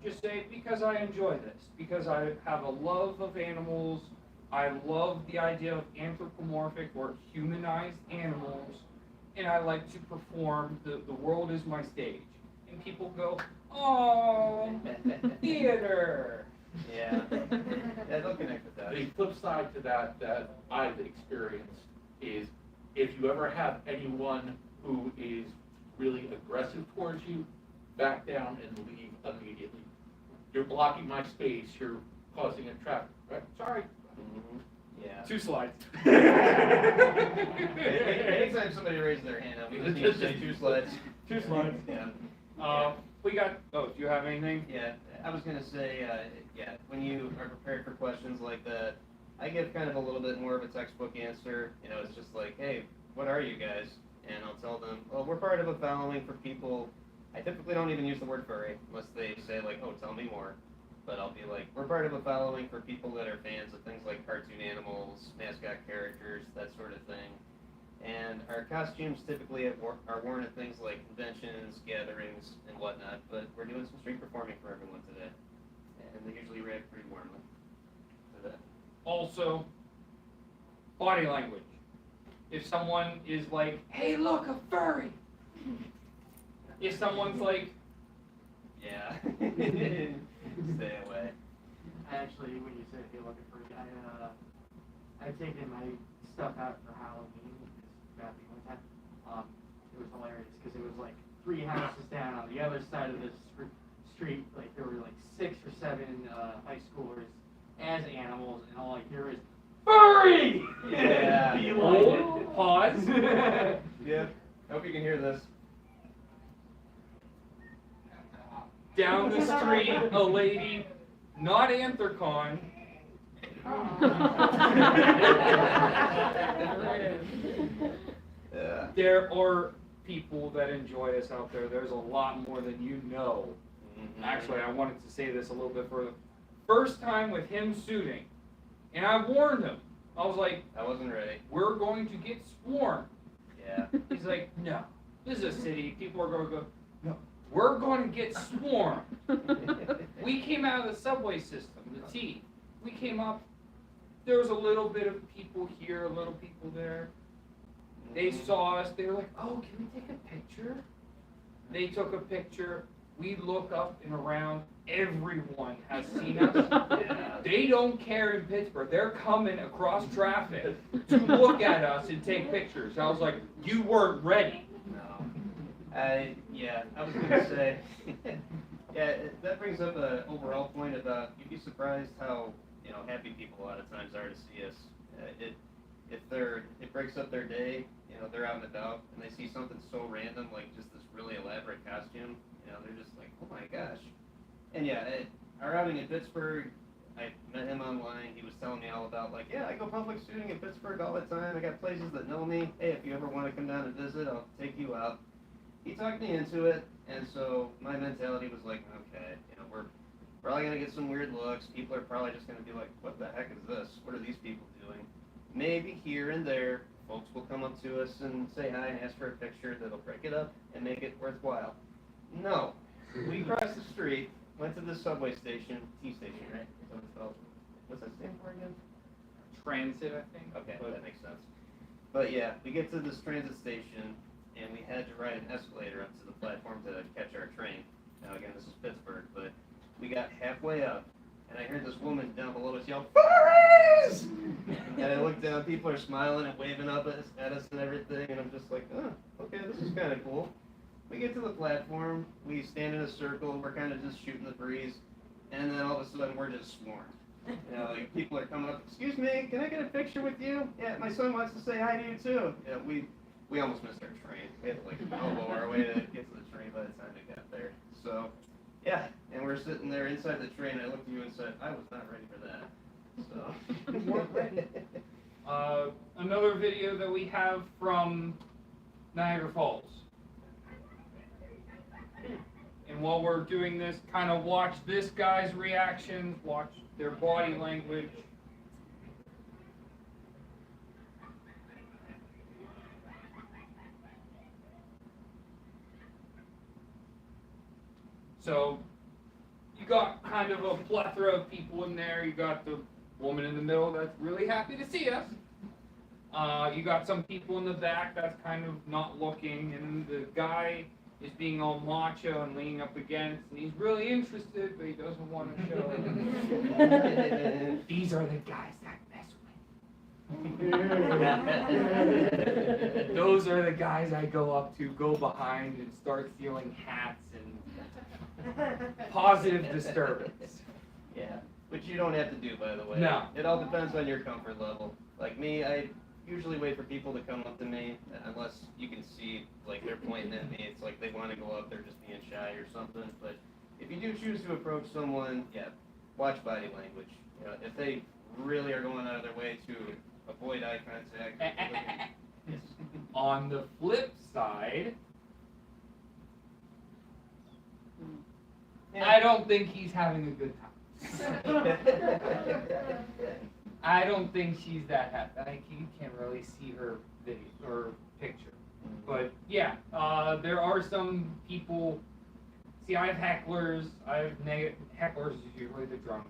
just say, because I enjoy this, because I have a love of animals, I love the idea of anthropomorphic or humanized animals, and I like to perform, the world is my stage. And people go, oh, theater. Yeah. Yeah, they'll connect with that. The flip side to that I've experienced is if you ever have anyone who is really aggressive towards you, back down and leave immediately. You're blocking my space, you're causing a traffic, right? Sorry. Yeah. 2 slides. Anytime somebody raises their hand, we just need to say 2 slides. 2 slides. Yeah. We got, do you have anything? Yeah, I was gonna say, yeah, when you are prepared for questions like that, I give kind of a little bit more of a textbook answer. You know, it's just like, hey, what are you guys? And I'll tell them, well, we're part of a following for people. I typically don't even use the word furry unless they say like, oh, tell me more. But I'll be like, we're part of a following for people that are fans of things like cartoon animals, mascot characters, that sort of thing. And our costumes typically are worn at things like conventions, gatherings, and whatnot, but we're doing some street performing for everyone today. And they usually react pretty warmly to that. Also, body language. If someone is like, hey, look, a furry. If someone's like, yeah, stay away. Actually, when you said, hey, look at Furry, I've taken my stuff out for Halloween, about the one time. It was hilarious, because it was like 3 houses down on the other side of the street, like there were like 6 or 7 high schoolers as animals, and all I hear is, furry! Yeah. hold, pause. Yeah, hope you can hear this. Down the street, a lady, not AnthrOhio, Yeah. there are people that enjoy us out there. There's a lot more than you know. Mhm. Actually, I wanted to say this a little bit further. First time with him suiting, and I warned him. I was like, I wasn't ready. we're going to get swarmed. Yeah. He's like, no, this is a city. People are going to go, no, we're going to get swarmed. We came out of the subway system, the T. We came up, there was a little bit of people here, a little people there. They saw us, they were like, oh, can we take a picture? They took a picture. We look up and around, everyone has seen us. Yeah. They don't care in Pittsburgh. They're coming across traffic to look at us and take pictures. I was like, you weren't ready. No. I was gonna say, yeah, that brings up an overall point about you'd be surprised how, you know, happy people a lot of times are to see us. It breaks up their day, you know, they're out and about and they see something so random like just this really elaborate costume, you know, they're just like, oh my gosh. And yeah, our outing in Pittsburgh, I met him online. He was telling me all about like, yeah, I go public shooting in Pittsburgh all the time. I got places that know me. Hey, if you ever want to come down and visit, I'll take you out. He talked me into it, and so my mentality was like, okay, you know, we're probably gonna get some weird looks. People are probably just gonna be like, what the heck is this? What are these people doing? Maybe here and there, folks will come up to us and say hi and ask for a picture that'll break it up and make it worthwhile. No, we crossed the street, went to the subway station, T station, right? Is that what it's called? What's that stand for again? Transit, I think. Okay, that makes sense. But yeah, we get to this transit station, and we had to ride an escalator up to the platform to catch our train. Now again, this is Pittsburgh, but we got halfway up, and I heard this woman down below us yell, "Furries!" And I looked down, people are smiling and waving up at us and everything, and I'm just like, oh, okay, this is kind of cool. We get to the platform, we stand in a circle, we're kind of just shooting the breeze, and then all of a sudden we're just swarmed. You know, like people are coming up, excuse me, can I get a picture with you? Yeah, my son wants to say hi to you too. Yeah, we almost missed our train. We had to like elbow our way to get to the train by the time we got there. So, yeah, and we're sitting there inside the train. I looked at you and said, I was not ready for that. So. You weren't ready. Another video that we have from Niagara Falls. And while we're doing this, kind of watch this guy's reactions, watch their body language. So, you got kind of a plethora of people in there. You got the woman in the middle that's really happy to see us. You got some people in the back that's kind of not looking, and the guy is being all macho and leaning up against, and he's really interested, but he doesn't want to show it. These are the guys that mess with me. Those are the guys I go up to, go behind, and start stealing hats and positive disturbance. Yeah. Which you don't have to do, by the way. No. It all depends on your comfort level. Like me, I usually wait for people to come up to me, unless you can see, like, they're pointing at me. It's like they want to go up, they're just being shy or something. But if you do choose to approach someone, yeah, watch body language. You know, if they really are going out of their way to avoid eye contact. On the flip side, I don't think he's having a good time. I don't think she's that happy. You can't really see her video or picture. But yeah, there are some people. See, I have hecklers. Hecklers is usually the drunks.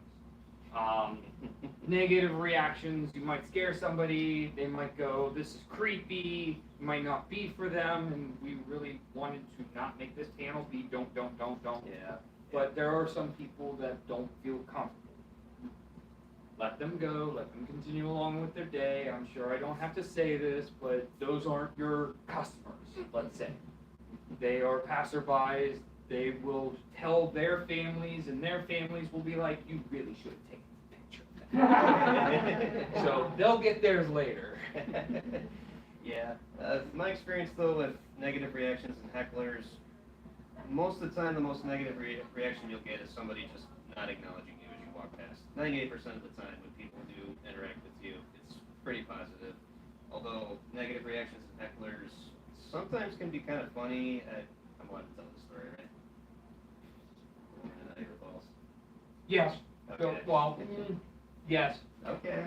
Negative reactions. You might scare somebody. They might go, "This is creepy." It might not be for them, and we really wanted to not make this panel be don't. Yeah. But there are some people that don't feel comfortable. Let them go, let them continue along with their day. I'm sure I don't have to say this, but those aren't your customers, let's say. They are passerbys. They will tell their families, and their families will be like, "You really should have taken a picture of that." So they'll get theirs later. Yeah. My experience, though, with negative reactions and hecklers, most of the time, the most negative reaction you'll get is somebody just not acknowledging you as you walk past. 98% of the time when people do interact with you, it's pretty positive. Although negative reactions and hecklers sometimes can be kind of funny. I'm wanting to tell the story, right? Niagara Falls. Yes. Okay. Well, yes. Okay.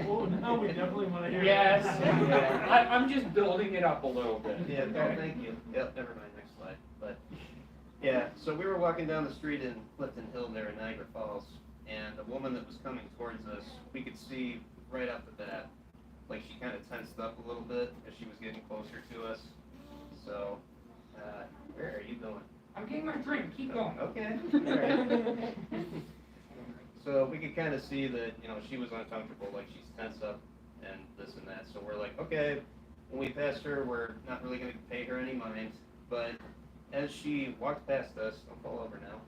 Well, now we definitely want to hear. Yes. Yeah. I'm just building it up a little bit. Yeah, no, thank you. Yep, never mind, next slide. But, yeah, so we were walking down the street in Clifton Hill there in Niagara Falls, and a woman that was coming towards us, we could see right off the bat, like she kind of tensed up a little bit as she was getting closer to us. So, where are you going? I'm getting my drink. Keep going. Okay. All right. So we could kind of see that, you know, she was uncomfortable, like she's tense up and this and that. So we're like, okay, when we passed her, we're not really going to pay her any mind. But as she walked past us, I'll fall over now.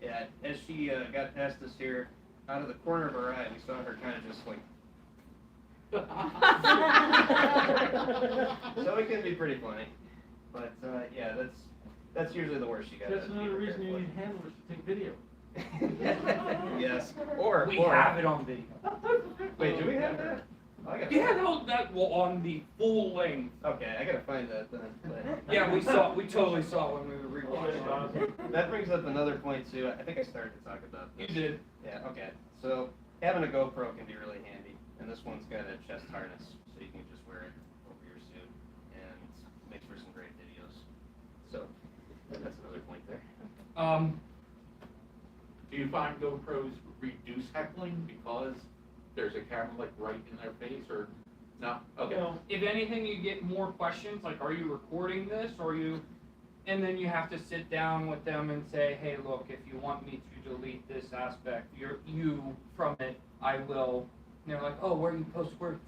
Yeah, as she got past us here, out of the corner of her eye, we saw her kind of just like. So it can be pretty funny. But yeah, that's usually the worst you got. That's another reason you need handlers to take video. Yes. Or We have it on video. Wait, do we have that? Oh, I gotta Yeah, find that will on the full length. Okay, I gotta find that then. But Yeah, we totally saw when we were rewatching. that brings up another point too. I think I started to talk about You this. did. Yeah. Okay. So having a GoPro can be really handy, and this one's got a chest harness, so you can just wear it over your suit, and it makes for some great videos. So that's another point there. Do you find GoPros reduce heckling because there's a camera like right in their face, or no? Okay. No. If anything, you get more questions like, "Are you recording this?" Or you, and then you have to sit down with them and say, "Hey, look, if you want me to delete this aspect, you from it, I will." And they're like, "Oh, where do you post where?"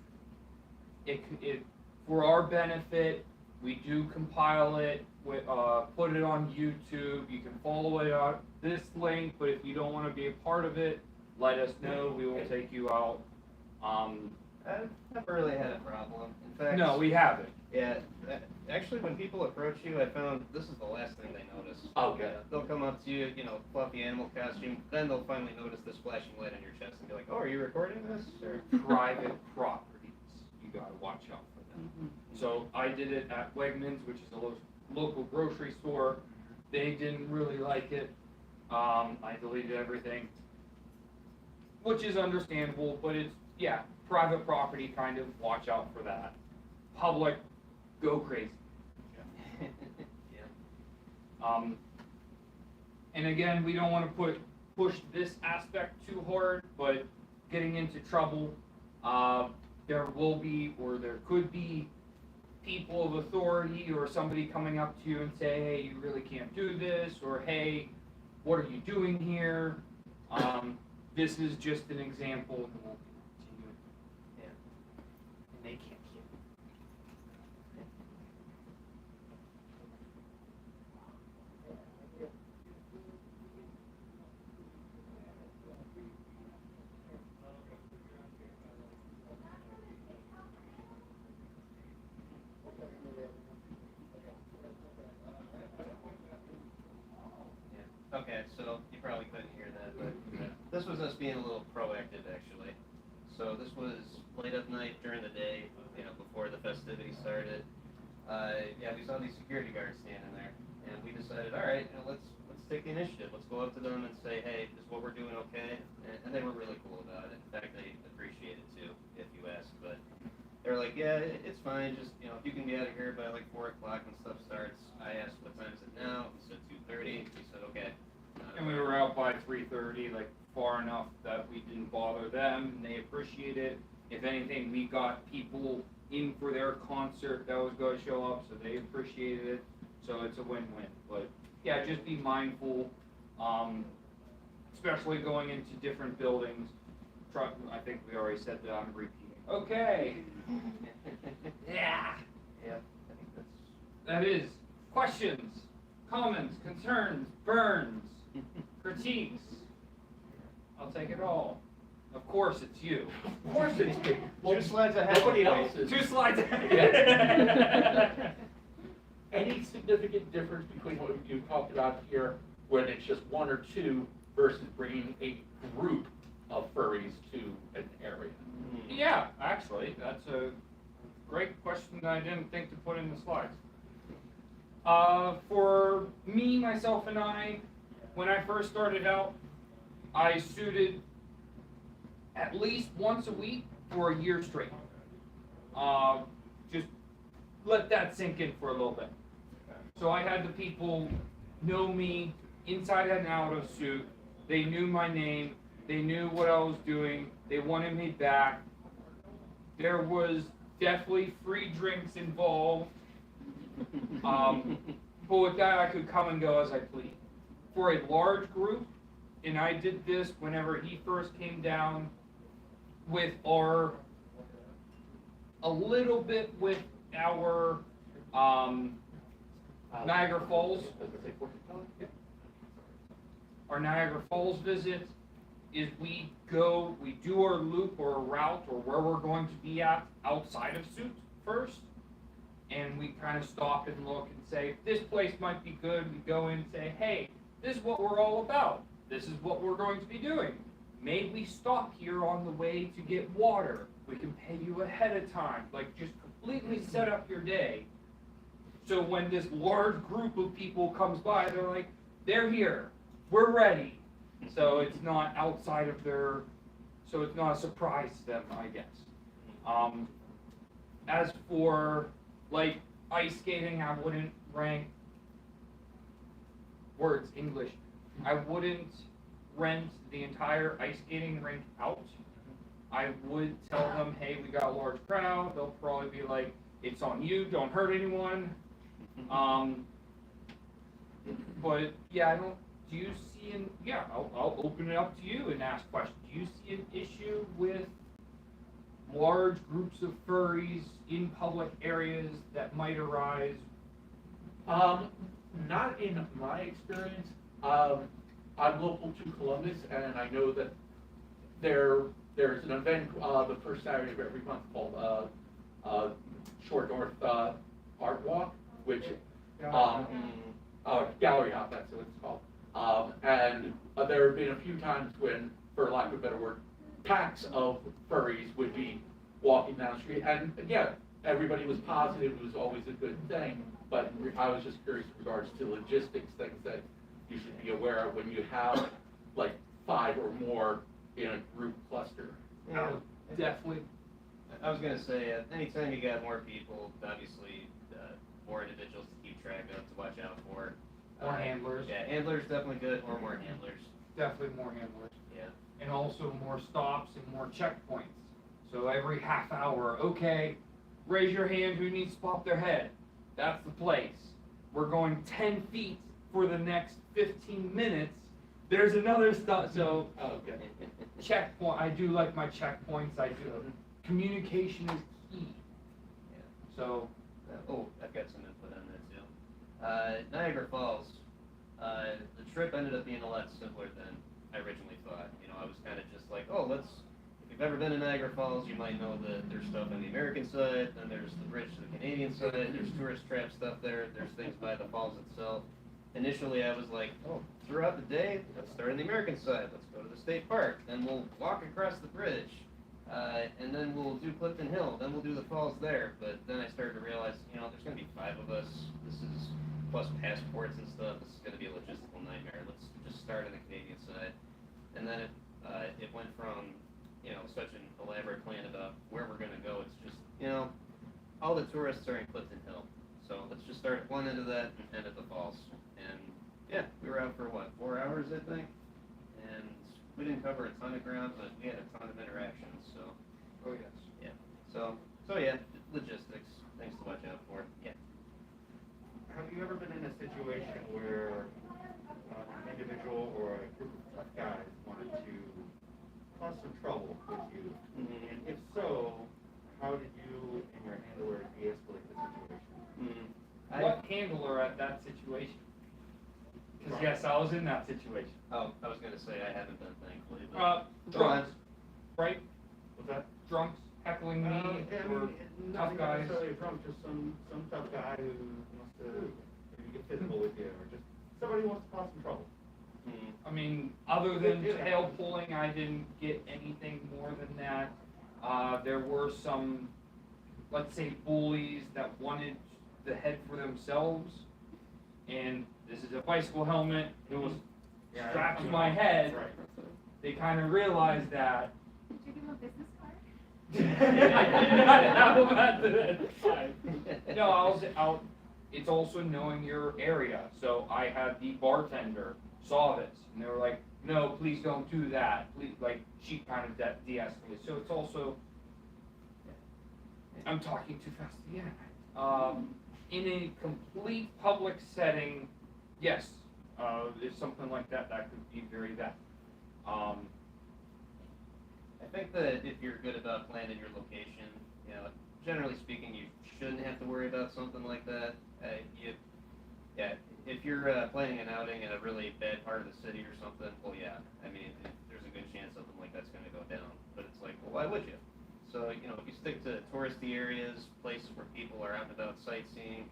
It for our benefit, we do compile it. Put it on YouTube. You can follow it on this link, but if you don't want to be a part of it, let us know. We will take you out. I've never really had a problem. In fact, No, we haven't. Yeah, actually, when people approach you, I found this is the last thing they notice. Okay. They'll come up to you, you know, fluffy animal costume, then they'll finally notice this flashing light on your chest and be like, "Oh, are you recording this?" Or Private properties, you gotta watch out for them. So I did it at Wegmans, which is a local grocery store. They didn't really like it. I deleted everything, which is understandable, but it's, yeah, private property, kind of watch out for that. Public, go crazy. yeah. And again, we don't want to push this aspect too hard, but getting into trouble, there will be, or there could be, people of authority or somebody coming up to you and say, "Hey, you really can't do this," or "Hey, what are you doing here?" This is just an example, and we'll continue. Yeah. And they can't hear. Okay, so you probably couldn't hear that, but this was us being a little proactive, actually. So this was late at night during the day, before the festivities started. Yeah, we saw these security guards standing there, and we decided, all right, let's take the initiative. Let's go up to them and say, hey, is what we're doing okay? And they were really cool about it. In fact, they appreciate it too, if you ask. But they were like, yeah, it's fine. Just if you can be out of here by like 4 o'clock when stuff starts. I asked what time is it now. He said 2:30. He said okay. And we were out by 3:30, like far enough that we didn't bother them, and they appreciate it. If anything, we got people in for their concert that was going to show up, so they appreciated it. So it's a win-win. But yeah, just be mindful, especially going into different buildings. I think we already said that. I'm repeating. Okay. Yeah. Yeah, I think that's. That is questions, comments, concerns, burns, critiques. I'll take it all. Of course, it's you. Of course it's me. Well, 2 slides ahead. nobody else is. 2 slides. Any significant difference between what you talked about here, when it's just 1 or 2, versus bringing a group of furries to an area? Yeah, actually, that's a great question that I didn't think to put in the slides. For me, myself, and I, when I first started out, I suited at least once a week for a year straight. Just let that sink in for a little bit. So I had the people know me inside and out of suit. They knew my name. They knew what I was doing. They wanted me back. There was definitely free drinks involved. But with that, I could come and go as I please. For a large group, and I did this whenever he first came down with a little bit with our Niagara Falls. Our Niagara Falls visit is we do our loop or a route or where we're going to be at outside of suit first. And we kind of stop and look and say, this place might be good. We go in and say, hey, this is what we're all about. This is what we're going to be doing. May we stop here on the way to get water? We can pay you ahead of time. Like, just completely set up your day. So when this large group of people comes by, they're like, they're here. We're ready. So it's not outside of so it's not a surprise to them, I guess. As for, like, ice skating, I wouldn't rank English. I wouldn't rent the entire ice skating rink out. I would tell them, hey, we got a large crowd. They'll probably be like, it's on you, don't hurt anyone. But yeah, do you see I'll open it up to you and ask questions. Do you see an issue with large groups of furries in public areas that might arise? Not in my experience. I'm local to Columbus, and I know that there's an event the first Saturday of every month called Short North Art Walk, which Gallery Hop, that's what it's called. And there have been a few times when, for lack of a better word, packs of furries would be walking down the street, and yeah, everybody was positive. It was always a good thing. But I was just curious in regards to logistics, things that you should be aware of when you have like 5 or more in a group cluster. Yeah, Definitely. I was gonna say, anytime you got more people, obviously, more individuals to keep track of, to watch out for. More handlers. Yeah, handlers definitely good, or more handlers. Definitely more handlers. Yeah. And also more stops and more checkpoints. So every half hour, okay, raise your hand who needs to pop their head. That's the place. We're going 10 feet for the next 15 minutes. There's another stop. So, Okay. checkpoint. I do like my checkpoints. I do. Communication is key. Yeah. So, I've got some input on that too. Niagara Falls, the trip ended up being a lot simpler than I originally thought. I was kind of just like, if you've ever been to Niagara Falls, you might know that there's stuff on the American side, then there's the bridge to the Canadian side, there's tourist trap stuff there, there's things by the falls itself. initially I was like, oh, throughout the day, let's start on the American side, let's go to the state park, then we'll walk across the bridge, and then we'll do Clifton Hill, then we'll do the falls there. But then I started to realize, you know, there's going to be 5 of us, this is, plus passports and stuff, this is going to be a logistical nightmare, let's just start on the Canadian side. And then it went from, you know, such an elaborate plan about where we're going to go, it's just, you know, all the tourists are in Clifton Hill. So let's just start at one end of that and end at the falls. And yeah, we were out for what, 4 hours, I think? And we didn't cover a ton of ground, but we had a ton of interactions, so. Oh, yes. Yeah. So yeah, logistics, things to watch out for. Yeah. Have you ever been in a situation where an individual or a group of guys wanted to cause some trouble with you? Mm-hmm. And if so, how did you and your handler de-escalate the situation? What handler at that situation? Because yes, I was in that situation. Oh, I was gonna say I haven't been, thankfully. But Drunks, right? What's that? Drunks heckling me, Yeah, I or mean, tough not guys. necessarily a drunk, just some tough guy who wants to maybe get physical with you, or just somebody who wants to cause some trouble. I mean, other than tail pulling, I didn't get anything more than that. There were some, let's say, bullies that wanted the head for themselves, and this is a bicycle helmet, it was strapped to my head. Right. They kind of realized that. Did you give him a business card? I did not have that at the time. No, I was out. It's also knowing your area. So I had the bartender saw this, and they were like, "No, please don't do that." Please, like she kind of de-escalated. So it's also, I'm talking too fast again. In a complete public setting, yes, if something like that, that could be very bad. I think that if you're good about planning your location, you know, generally speaking, you shouldn't have to worry about something like that. If you're planning an outing in a really bad part of the city or something, well, yeah, I mean, there's a good chance something like that's going to go down. But it's like, well, why would you? So, you know, if you stick to touristy areas, places where people are out and about sightseeing,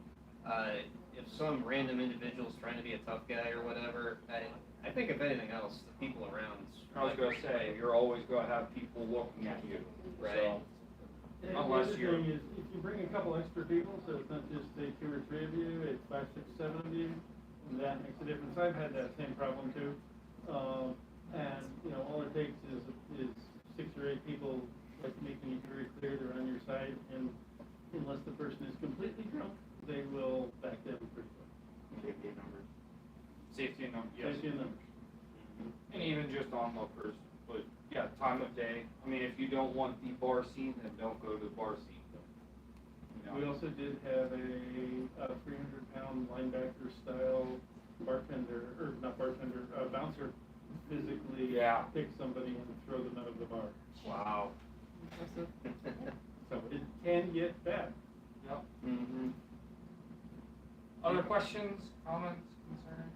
if some random individual's trying to be a tough guy or whatever, I think if anything else, the people around. I was going to say, you're always going to have people looking at you. Right. So, And unless the you're. other thing is, if you bring a couple extra people, so it's not just say 2 or 3 of you, it's 5, 6, 7 of you, and that makes a difference. I've had that same problem too. And, you know, all it takes is 6 or 8 people, like making it very clear they're on your side, and unless the person is completely drunk, they will back them pretty quick. Safety numbers. Safety and numbers, yes. Safety in numbers. And even just onlookers, but yeah, time of day. I mean, if you don't want the bar scene, then don't go to the bar scene. You know. We also did have a 300-pound linebacker style bartender, or not bartender, bouncer, physically pick somebody and throw them out of the bar. Wow. So it can get bad. Yep. Mm-hmm. Other questions, comments, concerns?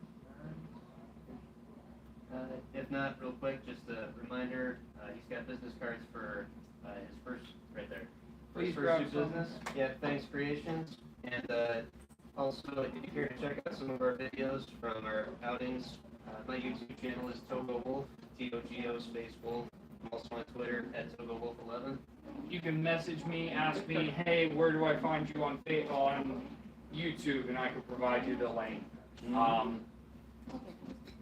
If not, real quick, just a reminder, he's got business cards for his first, right there. Please His grab Fursuit some. business. Yeah, Thanks Creations. And also, if you care to check out some of our videos from our outings, my YouTube channel is Togo Wolf, Togo space Wolf. I'm also on Twitter at Togo Wolf 11. You can message me, ask me, hey, where do I find you on YouTube, and I can provide you the link.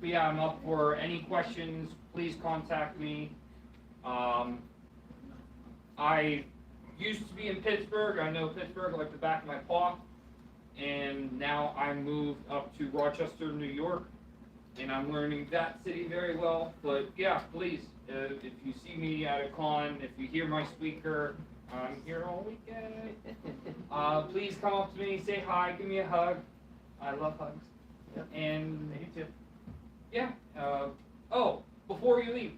But yeah, I'm up for any questions. Please contact me. I used to be in Pittsburgh. I know Pittsburgh like the back of my paw. And now I moved up to Rochester, New York. And I'm learning that city very well. But yeah, please, if you see me at a con, if you hear my squeaker, I'm here all weekend. Please come up to me, say hi, give me a hug. I love hugs. Yep. And Me too. yeah. Oh, before you leave,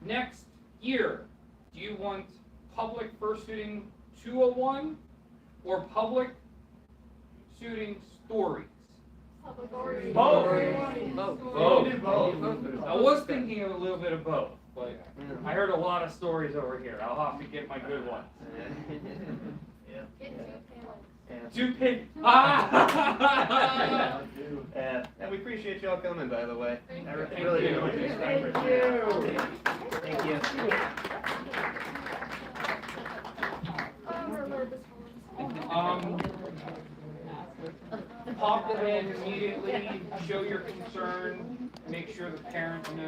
next year, do you want public fursuiting 201 or public shooting stories? Public stories. Both. Both. I was thinking of a little bit of both, but I heard a lot of stories over here. I'll have to get my good ones. Yeah. Get 2 panels. And 2 pin. Ah! Yeah, appreciate y'all coming, by the way. I Thank really you. didn't want to expect Thank it. you. Thank you. Pop them in immediately, show your concern, make sure the parent knows